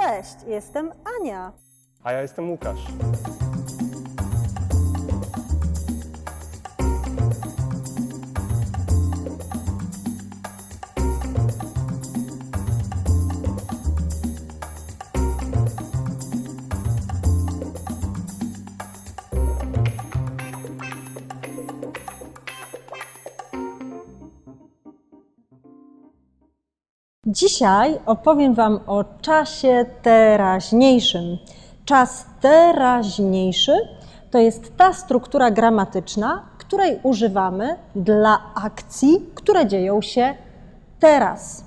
Cześć, jestem Ania. A ja jestem Łukasz. Dzisiaj opowiem Wam o czasie teraźniejszym. Czas teraźniejszy to jest ta struktura gramatyczna, której używamy dla akcji, które dzieją się teraz.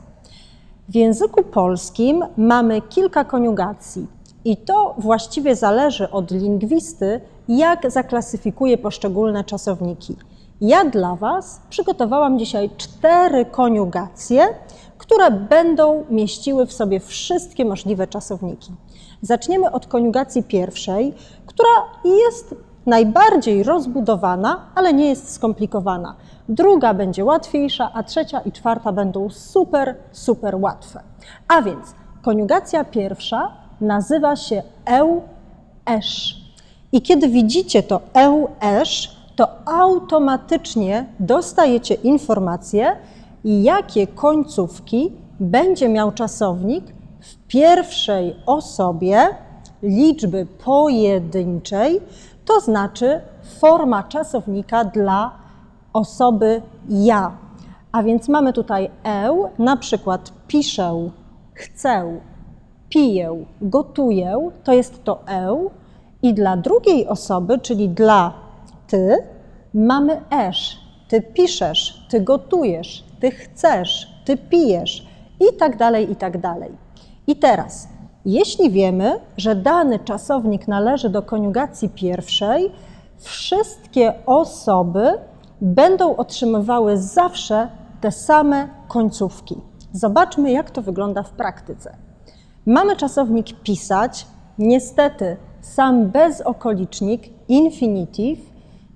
W języku polskim mamy kilka koniugacji i to właściwie zależy od lingwisty, jak zaklasyfikuje poszczególne czasowniki. Ja dla Was przygotowałam dzisiaj 4 koniugacje, które będą mieściły w sobie wszystkie możliwe czasowniki. Zaczniemy od koniugacji pierwszej, która jest najbardziej rozbudowana, ale nie jest skomplikowana. Druga będzie łatwiejsza, a trzecia i czwarta będą super łatwe. A więc koniugacja pierwsza nazywa się eu-esz. I kiedy widzicie to eu-esz, to automatycznie dostajecie informację, jakie końcówki będzie miał czasownik w pierwszej osobie liczby pojedynczej, to znaczy forma czasownika dla osoby ja. A więc mamy tutaj eu, na przykład piszę, chcę, piję, gotuję, to jest to eu. I dla drugiej osoby, czyli dla ty, mamy esz. Ty piszesz, ty gotujesz, ty chcesz, ty pijesz i tak dalej, i tak dalej. I teraz, jeśli wiemy, że dany czasownik należy do koniugacji pierwszej, wszystkie osoby będą otrzymywały zawsze te same końcówki. Zobaczmy, jak to wygląda w praktyce. Mamy czasownik pisać, niestety sam bezokolicznik, infinitive,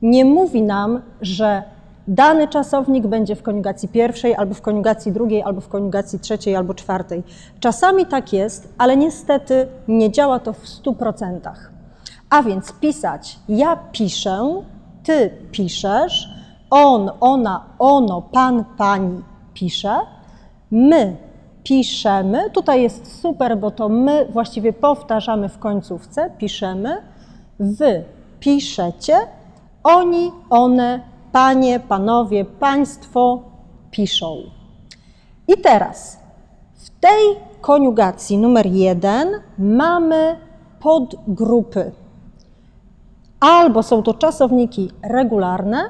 nie mówi nam, że dany czasownik będzie w koniugacji pierwszej, albo w koniugacji drugiej, albo w koniugacji trzeciej, albo czwartej. Czasami tak jest, ale niestety nie działa to w 100%. A więc pisać, ja piszę, ty piszesz, on, ona, ono, pan, pani pisze, my piszemy, tutaj jest super, bo to my właściwie powtarzamy w końcówce, piszemy, wy piszecie, oni, one, panie, panowie, państwo piszą. I teraz w tej koniugacji numer 1 mamy podgrupy. Albo są to czasowniki regularne,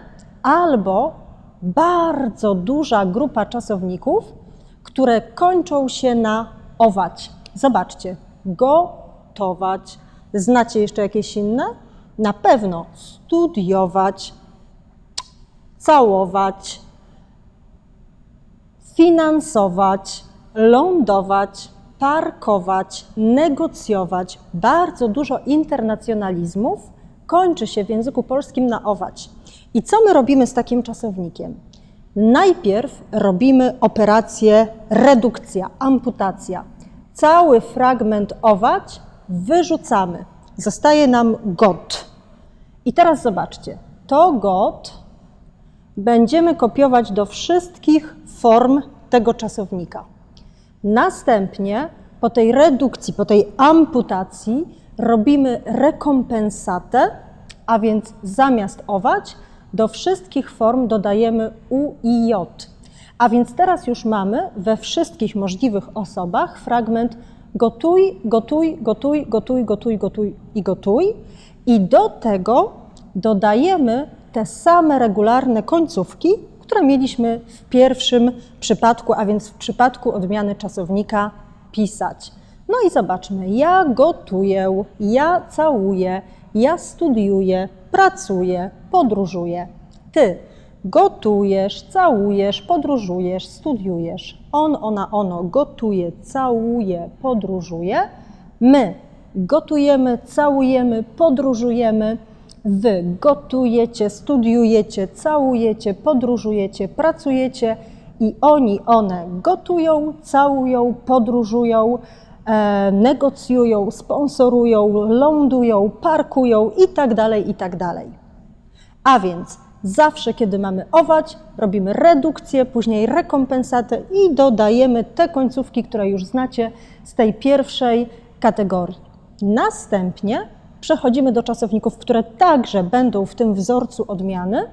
albo bardzo duża grupa czasowników, które kończą się na ować. Zobaczcie, gotować. Znacie jeszcze jakieś inne? Na pewno studiować, całować, finansować, lądować, parkować, negocjować. Bardzo dużo internacjonalizmów kończy się w języku polskim na ować. I co my robimy z takim czasownikiem? Najpierw robimy operację redukcja, amputacja. Cały fragment ować wyrzucamy. Zostaje nam got. I teraz zobaczcie, to got będziemy kopiować do wszystkich form tego czasownika. Następnie po tej redukcji, po tej amputacji robimy rekompensatę, a więc zamiast ować do wszystkich form dodajemy u i j. A więc teraz już mamy we wszystkich możliwych osobach fragment gotuj, gotuj, gotuj, gotuj, gotuj, gotuj i gotuj. I do tego dodajemy te same regularne końcówki, które mieliśmy w pierwszym przypadku, a więc w przypadku odmiany czasownika pisać. No i zobaczmy, ja gotuję, ja całuję, ja studiuję, pracuję, podróżuję. Ty gotujesz, całujesz, podróżujesz, studiujesz. On, ona, ono gotuje, całuje, podróżuje. My gotujemy, całujemy, podróżujemy. Wy gotujecie, studiujecie, całujecie, podróżujecie, pracujecie i oni, one gotują, całują, podróżują, negocjują, sponsorują, lądują, parkują itd., itd. A więc zawsze, kiedy mamy ować, robimy redukcję, później rekompensatę i dodajemy te końcówki, które już znacie z tej pierwszej kategorii. Następnie przechodzimy do czasowników, które także będą w tym wzorcu odmiany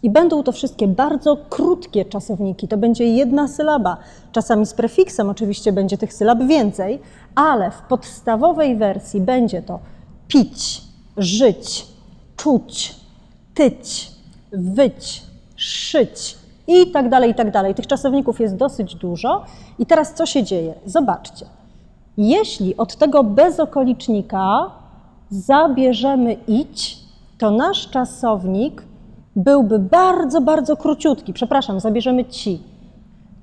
i będą to wszystkie bardzo krótkie czasowniki. To będzie jedna sylaba. Czasami z prefiksem oczywiście będzie tych sylab więcej, ale w podstawowej wersji będzie to pić, żyć, czuć, tyć, wyć, szyć i tak dalej, i tak dalej. Tych czasowników jest dosyć dużo. I teraz co się dzieje? Zobaczcie. Jeśli od tego bezokolicznika zabierzemy idź, to nasz czasownik byłby bardzo, bardzo króciutki. Przepraszam, zabierzemy ci.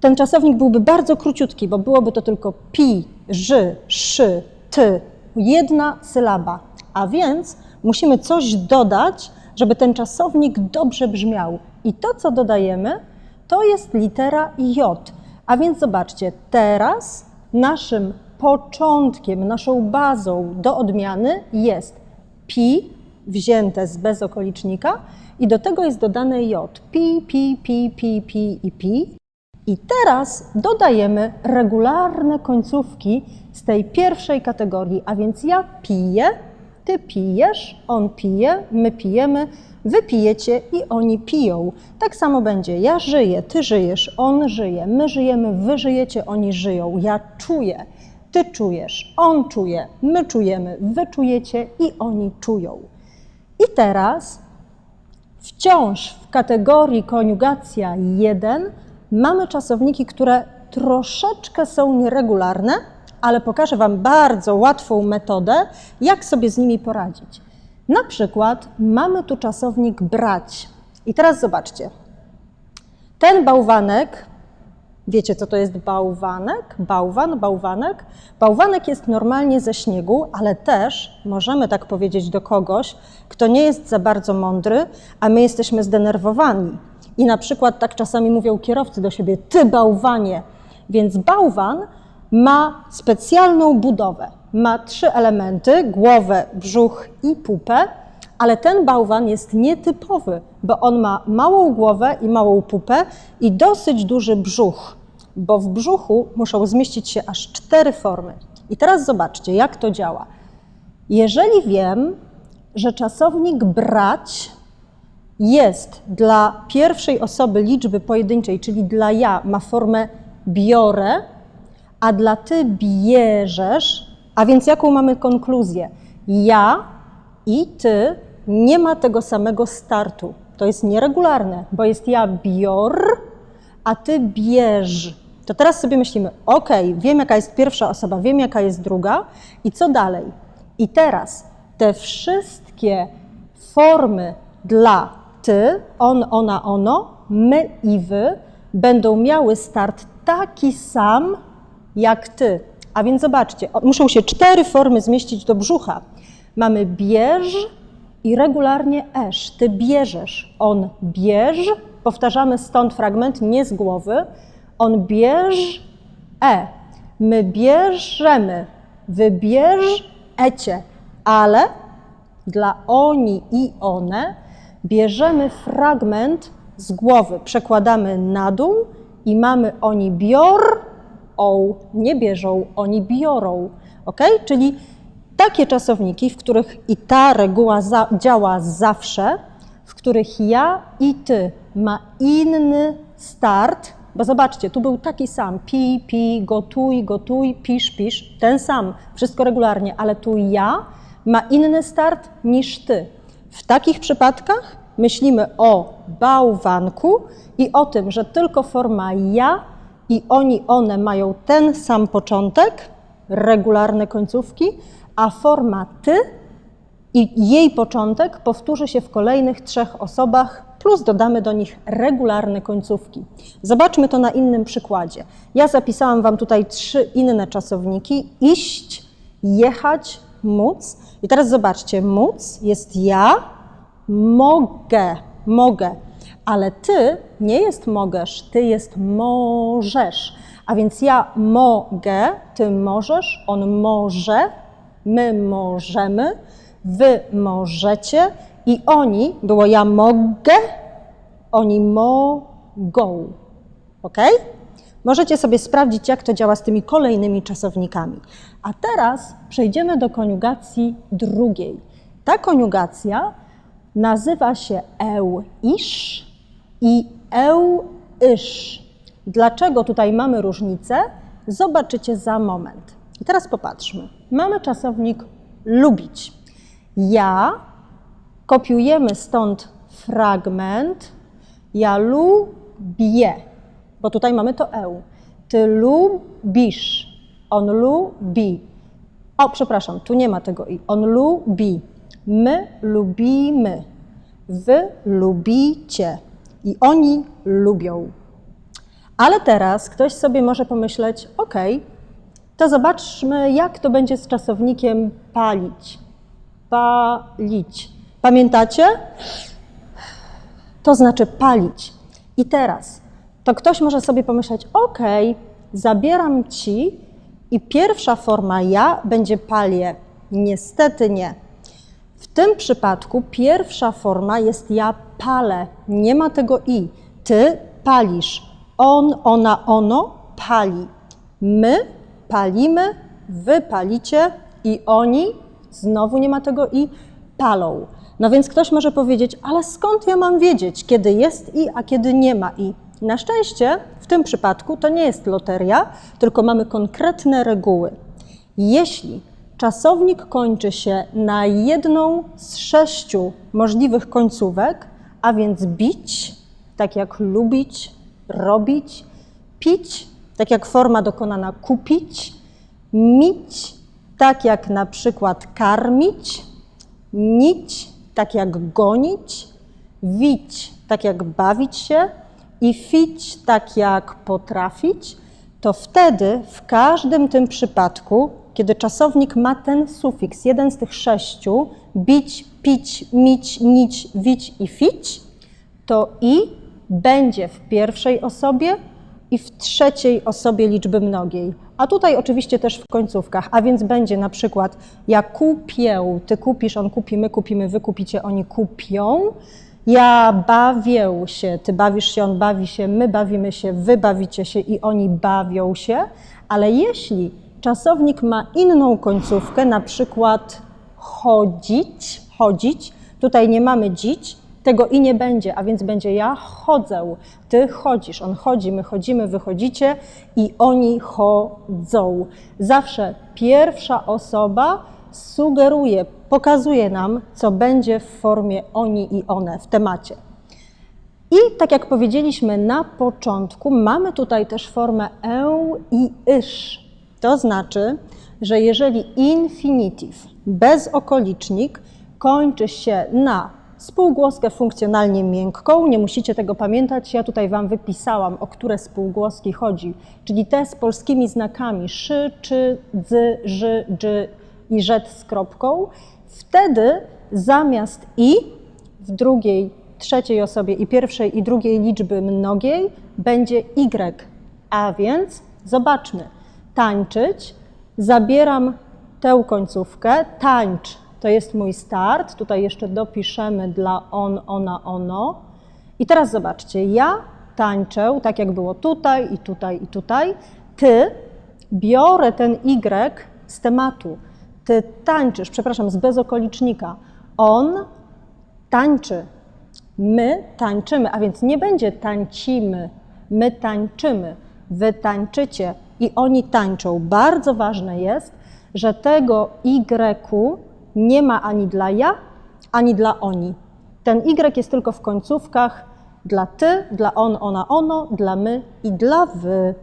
Ten czasownik byłby bardzo króciutki, bo byłoby to tylko pi, ży, szy, ty. Jedna sylaba. A więc musimy coś dodać, żeby ten czasownik dobrze brzmiał. I to, co dodajemy, to jest litera J. A więc zobaczcie, teraz naszym początkiem, naszą bazą do odmiany jest pi, wzięte z bezokolicznika i do tego jest dodane J. Pi, pi, pi, pi, pi i pi. I teraz dodajemy regularne końcówki z tej pierwszej kategorii, a więc ja piję, ty pijesz, on pije, my pijemy, wy pijecie i oni piją. Tak samo będzie ja żyję, ty żyjesz, on żyje, my żyjemy, wy żyjecie, oni żyją. Ja czuję, ty czujesz, on czuje, my czujemy, wy czujecie i oni czują. I teraz wciąż w kategorii koniugacja 1 mamy czasowniki, które troszeczkę są nieregularne, ale pokażę Wam bardzo łatwą metodę, jak sobie z nimi poradzić. Na przykład mamy tu czasownik brać. I teraz zobaczcie. Ten bałwanek, wiecie co to jest bałwanek? Bałwanek. Bałwanek jest normalnie ze śniegu, ale też możemy tak powiedzieć do kogoś, kto nie jest za bardzo mądry, a my jesteśmy zdenerwowani. I na przykład tak czasami mówią kierowcy do siebie, ty bałwanie. Więc bałwan ma specjalną budowę. Ma 3 elementy, głowę, brzuch i pupę, ale ten bałwan jest nietypowy, bo on ma małą głowę i małą pupę i dosyć duży brzuch, bo w brzuchu muszą zmieścić się aż 4 formy. I teraz zobaczcie, jak to działa. Jeżeli wiem, że czasownik brać jest dla pierwszej osoby liczby pojedynczej, czyli dla ja, ma formę biorę, a dla ty bierzesz, a więc jaką mamy konkluzję? Ja i ty nie ma tego samego startu. To jest nieregularne, bo jest ja bior, a ty bierz. To teraz sobie myślimy, ok, wiem jaka jest pierwsza osoba, wiem jaka jest druga i co dalej? I teraz te wszystkie formy dla ty, on, ona, ono, my i wy będą miały start taki sam jak ty. A więc zobaczcie, muszą się 4 formy zmieścić do brzucha. Mamy bierz i regularnie esz. Ty bierzesz, on bierz. Powtarzamy stąd fragment, nie z głowy. On bierz, my bierzemy, wy bierzecie. Ale dla oni i one bierzemy fragment z głowy. Przekładamy na dół i mamy oni biorą, nie bierzą, oni biorą. Ok? Czyli takie czasowniki, w których i ta reguła działa zawsze, w których ja i ty ma inny start, bo zobaczcie, tu był taki sam, pi, gotuj, pisz, ten sam, wszystko regularnie, ale tu ja ma inny start niż ty. W takich przypadkach myślimy o bałwanku i o tym, że tylko forma ja i oni, one mają ten sam początek, regularne końcówki, a forma ty i jej początek powtórzy się w kolejnych 3 osobach, plus dodamy do nich regularne końcówki. Zobaczmy to na innym przykładzie. Ja zapisałam Wam tutaj 3 inne czasowniki. Iść, jechać, móc. I teraz zobaczcie, móc jest ja, mogę. Ale ty nie jest mogesz, ty jest możesz. A więc ja mogę, ty możesz, on może, my możemy, wy możecie i oni, było ja mogę, oni mogą. Ok? Możecie sobie sprawdzić, jak to działa z tymi kolejnymi czasownikami. A teraz przejdziemy do koniugacji drugiej. Ta koniugacja nazywa się eu-isz i eu-isz. Dlaczego tutaj mamy różnicę? Zobaczycie za moment. I teraz popatrzmy. Mamy czasownik lubić. Ja, kopiujemy stąd fragment, ja lubię, bo tutaj mamy to eu. Ty lubisz, on lubi. O, przepraszam, tu nie ma tego i. On lubi, my lubimy, wy lubicie i oni lubią. Ale teraz ktoś sobie może pomyśleć, ok, to zobaczmy, jak to będzie z czasownikiem palić. Palić. Pamiętacie? To znaczy palić. I teraz to ktoś może sobie pomyśleć, ok, zabieram ci i pierwsza forma ja będzie palię. Niestety nie. W tym przypadku pierwsza forma jest ja palę. Nie ma tego i. Ty palisz. On, ona, ono pali. My palimy, wy palicie i oni, znowu nie ma tego i, palą. No więc ktoś może powiedzieć, ale skąd ja mam wiedzieć, kiedy jest i, a kiedy nie ma i? Na szczęście w tym przypadku to nie jest loteria, tylko mamy konkretne reguły. Jeśli czasownik kończy się na jedną z 6 możliwych końcówek, a więc bić, tak jak lubić, robić, pić, tak jak forma dokonana kupić, mić, tak jak na przykład karmić, nić, tak jak gonić, wić, tak jak bawić się i fić, tak jak potrafić, to wtedy w każdym tym przypadku, kiedy czasownik ma ten sufiks, jeden z tych 6, bić, pić, mić, nić, wić i fić, to i będzie w pierwszej osobie i w trzeciej osobie liczby mnogiej. A tutaj oczywiście też w końcówkach, a więc będzie na przykład ja kupię, ty kupisz, on kupi, my kupimy, wy kupicie, oni kupią. Ja bawię się, ty bawisz się, on bawi się, my bawimy się, wy bawicie się i oni bawią się. Ale jeśli czasownik ma inną końcówkę, na przykład chodzić, tutaj nie mamy dzić, tego i nie będzie, a więc będzie ja chodzę, ty chodzisz, on chodzi, my chodzimy, wy chodzicie i oni chodzą. Zawsze pierwsza osoba sugeruje, pokazuje nam, co będzie w formie oni i one w temacie. I tak jak powiedzieliśmy na początku, mamy tutaj też formę eu i isz. To znaczy, że jeżeli infinityw bezokolicznik kończy się na spółgłoskę funkcjonalnie miękką, nie musicie tego pamiętać, ja tutaj wam wypisałam, o które spółgłoski chodzi, czyli te z polskimi znakami szy, czy, dzy, ży, dży i rzet z kropką, wtedy zamiast i w drugiej, trzeciej osobie i pierwszej i drugiej liczby mnogiej będzie y, a więc zobaczmy, tańczyć, zabieram tę końcówkę, tańcz. To jest mój start, tutaj jeszcze dopiszemy dla on, ona, ono. I teraz zobaczcie, ja tańczę, tak jak było tutaj i tutaj i tutaj. Ty, biorę ten y z tematu. Ty tańczysz, przepraszam, z bezokolicznika. On tańczy, my tańczymy, a więc nie będzie tańcimy, my tańczymy, wy tańczycie i oni tańczą. Bardzo ważne jest, że tego y nie ma ani dla ja, ani dla oni. Ten y jest tylko w końcówkach dla ty, dla on, ona, ono, dla my i dla wy.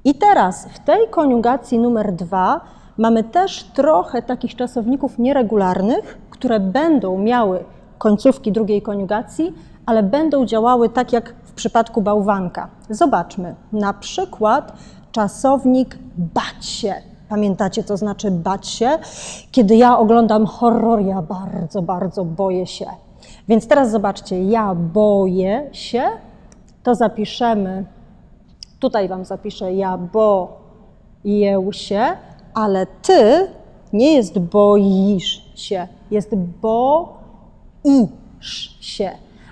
I teraz w tej koniugacji numer 2 mamy też trochę takich czasowników nieregularnych, które będą miały końcówki drugiej koniugacji, ale będą działały tak jak w przypadku bałwanka. Zobaczmy, na przykład czasownik bać się. Pamiętacie, co znaczy bać się? Kiedy ja oglądam horror, ja bardzo, bardzo boję się. Więc teraz zobaczcie, ja boję się, to zapiszemy Tutaj wam zapiszę ja boję się, ale ty nie jest boisz się, jest boisz się.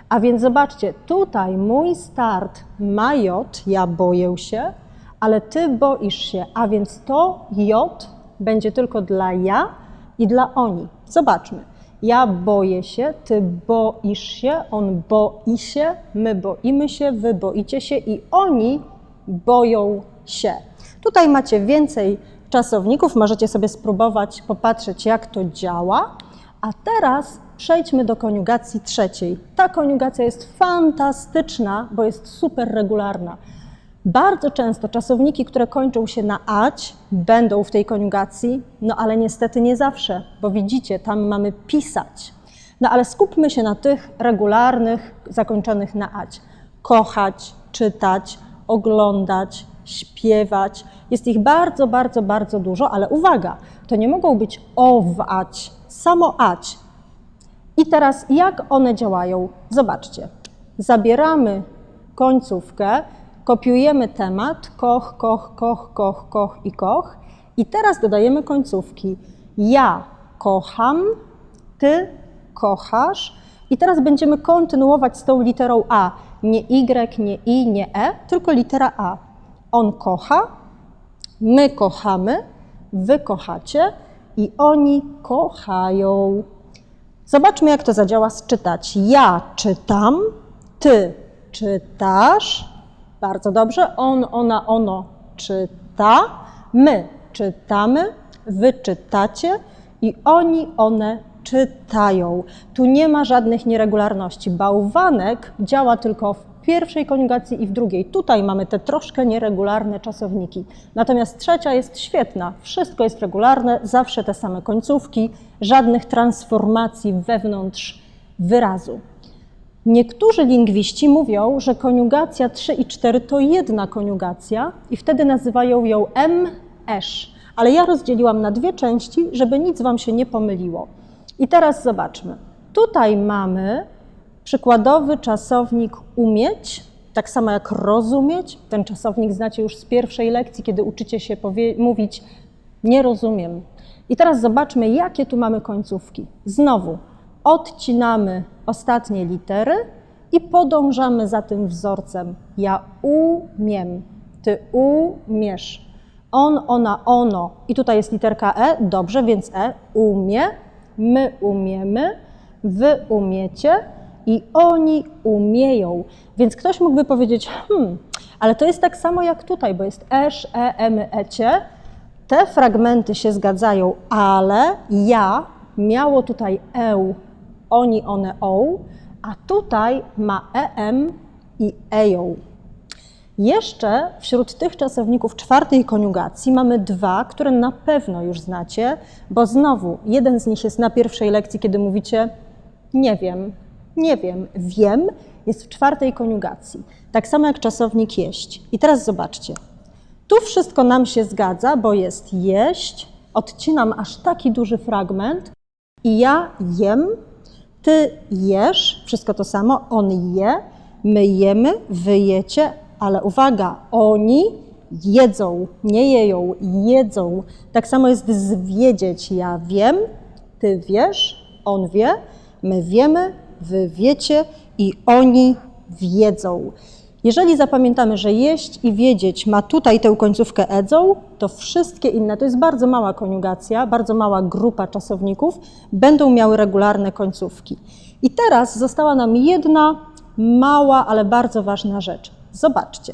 A więc zobaczcie, tutaj mój start ma J, ja boję się, ale ty boisz się, a więc to J będzie tylko dla ja i dla oni. Zobaczmy. Ja boję się, ty boisz się, on boi się, my boimy się, wy boicie się i oni boją się. Tutaj macie więcej czasowników, możecie sobie spróbować popatrzeć, jak to działa. A teraz przejdźmy do koniugacji trzeciej. Ta koniugacja jest fantastyczna, bo jest super regularna. Bardzo często czasowniki, które kończą się na ać, będą w tej koniugacji, no ale niestety nie zawsze, bo widzicie, tam mamy pisać. No ale skupmy się na tych regularnych, zakończonych na ać. Kochać, czytać, oglądać, śpiewać. Jest ich bardzo, bardzo, bardzo dużo, ale uwaga, to nie mogą być ować, samo ać. I teraz jak one działają? Zobaczcie. Zabieramy końcówkę, kopiujemy temat, koch, koch, koch, koch, koch i koch. I teraz dodajemy końcówki. Ja kocham, ty kochasz. I teraz będziemy kontynuować z tą literą A. Nie Y, nie I, nie E, tylko litera A. On kocha, my kochamy, wy kochacie i oni kochają. Zobaczmy, jak to zadziała z czytać. Ja czytam, ty czytasz. Bardzo dobrze. On, ona, ono czyta. My czytamy, wy czytacie i oni, one czytają. Tu nie ma żadnych nieregularności. Bałwanek działa tylko w pierwszej koniugacji i w drugiej. Tutaj mamy te troszkę nieregularne czasowniki. Natomiast trzecia jest świetna. Wszystko jest regularne, zawsze te same końcówki, żadnych transformacji wewnątrz wyrazu. Niektórzy lingwiści mówią, że koniugacja 3 i 4 to jedna koniugacja i wtedy nazywają ją esz. Ale ja rozdzieliłam na dwie części, żeby nic wam się nie pomyliło. I teraz zobaczmy. Tutaj mamy przykładowy czasownik umieć, tak samo jak rozumieć. Ten czasownik znacie już z pierwszej lekcji, kiedy uczycie się mówić nie rozumiem. I teraz zobaczmy, jakie tu mamy końcówki. Znowu odcinamy ostatnie litery i podążamy za tym wzorcem. Ja umiem, ty umiesz. On, ona, ono. I tutaj jest literka E, dobrze, więc E umie, my umiemy, wy umiecie i oni umieją. Więc ktoś mógłby powiedzieć, ale to jest tak samo jak tutaj, bo jest esz, my, ecie. Te fragmenty się zgadzają, ale ja miało tutaj oni, one, a tutaj ma i eją. Jeszcze wśród tych czasowników czwartej koniugacji mamy dwa, które na pewno już znacie, bo znowu jeden z nich jest na pierwszej lekcji, kiedy mówicie nie wiem, wiem, jest w czwartej koniugacji. Tak samo jak czasownik jeść. I teraz zobaczcie. Tu wszystko nam się zgadza, bo jest jeść, odcinam aż taki duży fragment i ja jem, ty jesz, wszystko to samo, on je, my jemy, wy jecie, ale uwaga, oni jedzą, nie jeją, jedzą. Tak samo jest z wiedzieć, ja wiem, ty wiesz, on wie, my wiemy, wy wiecie i oni wiedzą. Jeżeli zapamiętamy, że jeść i wiedzieć ma tutaj tę końcówkę edzą, to wszystkie inne, to jest bardzo mała koniugacja, bardzo mała grupa czasowników, będą miały regularne końcówki. I teraz została nam jedna mała, ale bardzo ważna rzecz. Zobaczcie,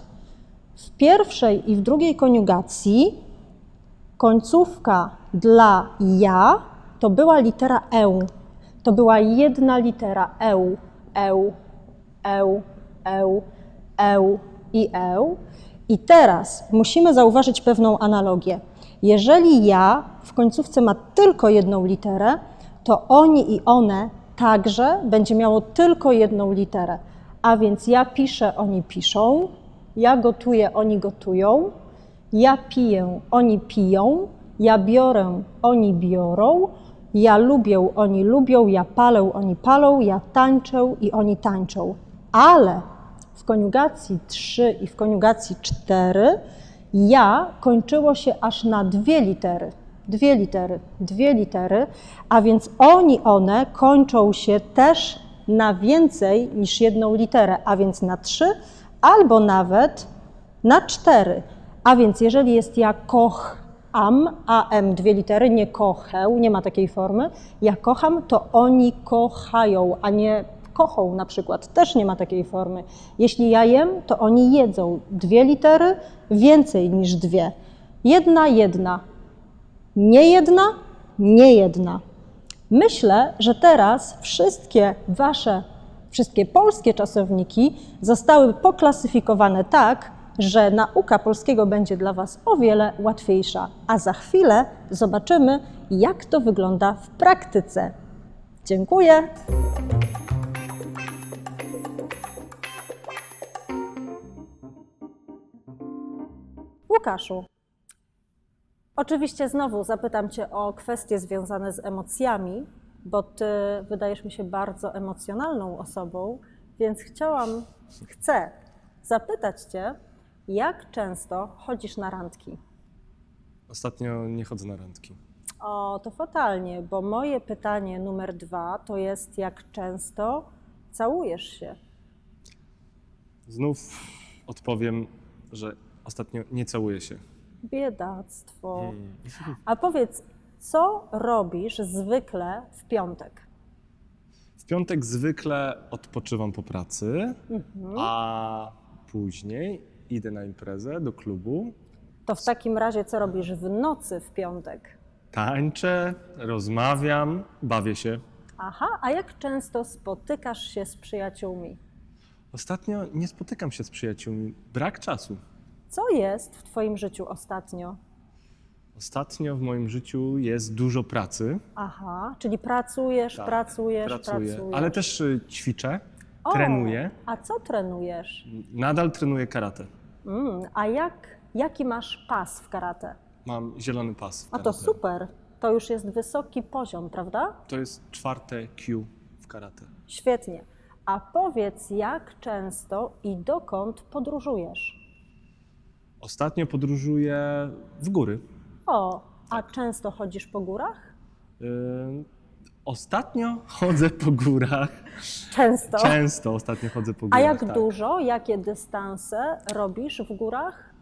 w pierwszej i w drugiej koniugacji końcówka dla ja to była litera e. To była jedna litera i e. I teraz musimy zauważyć pewną analogię. Jeżeli ja w końcówce ma tylko jedną literę, to oni i one także będzie miało tylko jedną literę. A więc ja piszę, oni piszą, ja gotuję, oni gotują, ja piję, oni piją, ja biorę, oni biorą, ja lubię, oni lubią, ja palę, oni palą, ja tańczę i oni tańczą. Ale w koniugacji 3 i w koniugacji 4 ja kończyło się aż na 2 litery. 2 litery, a więc one kończą się też na więcej niż 1 literę, a więc na 3 albo nawet na 4. A więc jeżeli jest ja kocham, am 2 litery, nie kochę, nie ma takiej formy, ja kocham, to oni kochają, a nie kochą na przykład, też nie ma takiej formy. Jeśli ja jem, to oni jedzą. 2 litery, więcej niż 2. Jedna. Nie jedna. Myślę, że teraz wszystkie polskie czasowniki zostały poklasyfikowane tak, że nauka polskiego będzie dla Was o wiele łatwiejsza. A za chwilę zobaczymy, jak to wygląda w praktyce. Dziękuję. Łukaszu, oczywiście znowu zapytam Cię o kwestie związane z emocjami, bo Ty wydajesz mi się bardzo emocjonalną osobą, więc chcę zapytać Cię, jak często chodzisz na randki? Ostatnio nie chodzę na randki. O, to fatalnie, bo moje pytanie numer 2 to jest, jak często całujesz się? Znów odpowiem, że ostatnio nie całuję się. Biedactwo. A powiedz, co robisz zwykle w piątek? W piątek zwykle odpoczywam po pracy, a później idę na imprezę do klubu. To w takim razie co robisz w nocy w piątek? Tańczę, rozmawiam, bawię się. Aha, a jak często spotykasz się z przyjaciółmi? Ostatnio nie spotykam się z przyjaciółmi. Brak czasu. Co jest w Twoim życiu ostatnio? Ostatnio w moim życiu jest dużo pracy. Aha, czyli pracujesz. Pracuję, ale też ćwiczę, trenuję. A co trenujesz? Nadal trenuję karate. A jaki masz pas w karate? Mam zielony pas w A karate. to super, to już jest wysoki poziom, prawda? To jest 4. Q w karate. Świetnie. A powiedz, jak często i dokąd podróżujesz? Ostatnio podróżuję w góry. A często chodzisz po górach? Ostatnio chodzę po górach. Często. Często ostatnio chodzę po A górach. jak tak. dużo, jakie dystanse robisz w górach?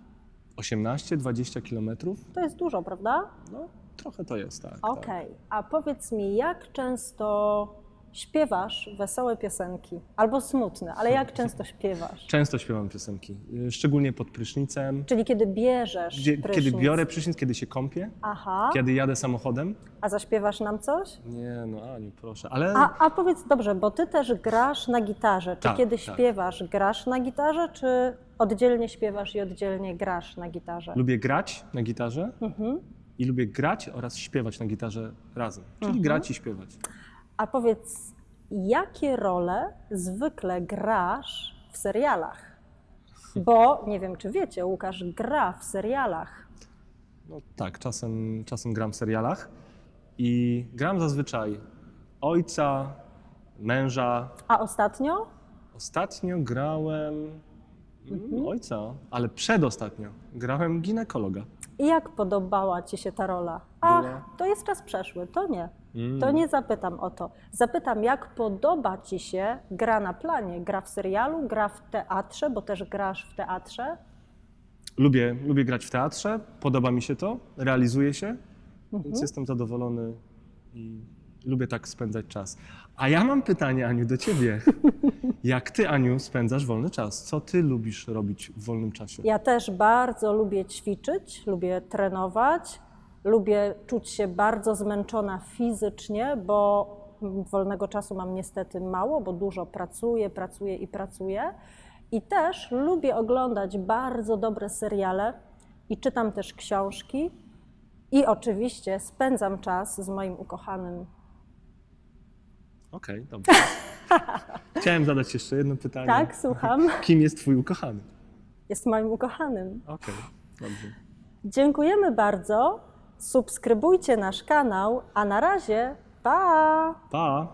18-20 kilometrów? To jest dużo, prawda? No, trochę to jest, tak. Okej. A powiedz mi, jak często śpiewasz wesołe piosenki? Albo smutne, ale jak często śpiewasz? Często śpiewam piosenki, szczególnie pod prysznicem. Czyli kiedy bierzesz prysznic. Kiedy biorę prysznic, kiedy się kąpię, Aha. kiedy jadę samochodem. A zaśpiewasz nam coś? Nie, no Aniu, proszę, ale... A powiedz, dobrze, bo ty też grasz na gitarze. Czy Tak, kiedy tak. śpiewasz, grasz na gitarze, czy oddzielnie śpiewasz i oddzielnie grasz na gitarze? Lubię grać na gitarze i lubię grać oraz śpiewać na gitarze razem. Czyli grać i śpiewać. A powiedz, jakie role zwykle grasz w serialach? Bo, nie wiem czy wiecie, Łukasz gra w serialach. No tak, czasem gram w serialach i gram zazwyczaj ojca, męża. A ostatnio? Ostatnio grałem ojca, ale przedostatnio grałem ginekologa. I jak podobała ci się ta rola? Była- To jest czas przeszły, to nie. To nie zapytam o to. Zapytam, jak podoba ci się gra na planie, gra w serialu, gra w teatrze, bo też grasz w teatrze. Lubię grać w teatrze, podoba mi się to, realizuję się, więc jestem zadowolony i lubię tak spędzać czas. A ja mam pytanie, Aniu, do ciebie. Jak ty, Aniu, spędzasz wolny czas? Co ty lubisz robić w wolnym czasie? Ja też bardzo lubię ćwiczyć, lubię trenować, lubię czuć się bardzo zmęczona fizycznie, bo wolnego czasu mam niestety mało, bo dużo pracuję. I też lubię oglądać bardzo dobre seriale i czytam też książki i oczywiście spędzam czas z moim ukochanym. Okej, dobrze. Chciałem zadać jeszcze jedno pytanie. Tak, słucham. Kim jest twój ukochany? Jest moim ukochanym. Okej, dobrze. Dziękujemy bardzo. Subskrybujcie nasz kanał, a na razie pa! Pa!